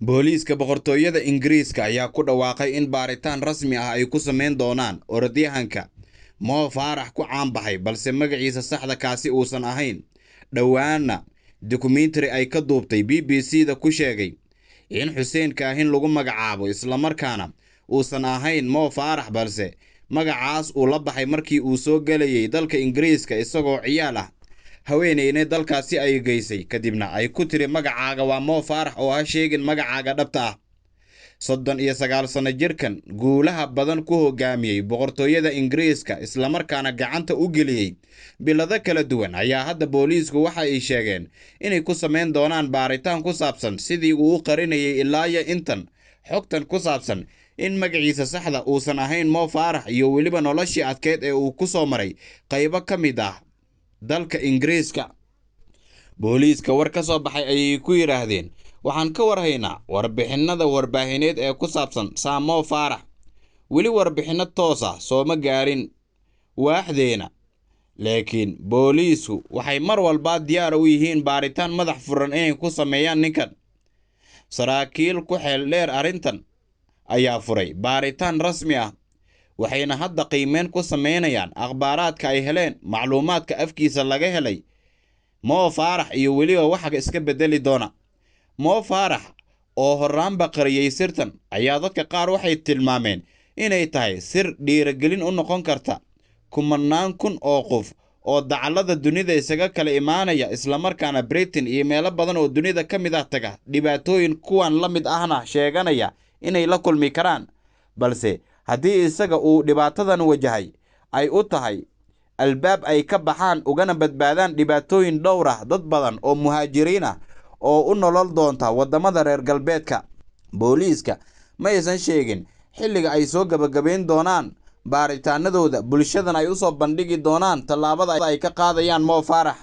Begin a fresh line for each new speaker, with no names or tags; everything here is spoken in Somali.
booliiska boqortooyada Ingiriiska ayaa ku dhawaaqay in baaritaan rasmi ah ay ku sameyn doonaan orodyahanka Mo Farah ku caanbaxay balse magaciisa saxda kaasi uusan ahayn. Dhawaana documentary ay ka duubtay BBC-da ku sheegay in Hussein Kaahin lagu magacaabo isla markaana uusan ahayn Mo Farah balse magacaas uu la baxay markii uu soo galayay dalka Ingiriiska isagoo ciyaal ah. haweeneyna dalkaasi ay geysay kadibna ay ku tiri magacaaga waa Mo Farah oo ha sheegin magacaaga dhabta ah. 39 sano jirkan guulaha badan ku hogaamiyay boqortooyada Ingiriiska isla markaana gacanta u geliyay bilada kala duwan ayaa hadda booliisku waxa ay sheegeen inay ku sameyn doonaan baaritaan ku saabsan sidii uu u qarinayay ilaa intan xogtan ku saabsan in magaciisa saxda uusan ahayn Mo Farah iyo weliba noloshii adkeyd ee uu ku soo maray qaybo ka mid ah dalka Ingiriiska. booliiska war ka soo baxay ayay ku yiraahdeen waxaan ka warhaynaa warbixinada warbaahineed ee ku saabsan Mo Farah. weli warbixino toos ah sooma gaarin waaxdeena, laakiin booliisku waxay mar walba diyaar u yihiin baaritaan madax furan inay ku sameeyaan ninkan. saraakiil ku xeel dheer arrintan ayaa furay baaritaan rasmi ah waxayna hadda qiimeyn ku sameynayaan akhbaaraadka ay heleen macluumaadka afkiisa laga helay Mo Farah iyo weliba waxa iska bedeli doona. Mo Farah oo horaanba qariyay sirtan ayaa dadka qaar waxay tilmaameen inay tahay sir dhiirigelin u noqon karta kumanaan kun oo qof oo dacallada dunida isaga kala imaanaya isla markaana Britain iyo meelo badan oo dunida ka mid ah taga dhibaatooyin kuwan la mid ahna sheeganaya inay la kulmi karaan. balse haddii isaga uu dhibaatadan wajahay ay u tahay albaab ay ka baxaan ugana badbaadaan dhibaatooyin dhowr ah dad badan oo muhaajiriin ah oo u nolol doonta wadamada reer galbeedka. booliiska ma aysan sheegin xilliga ay soo gabagabeyn doonaan baaritaanadooda bulshadan ay u soo bandhigi doonaan tallaabada ay ka qaadayaan Mo Farah.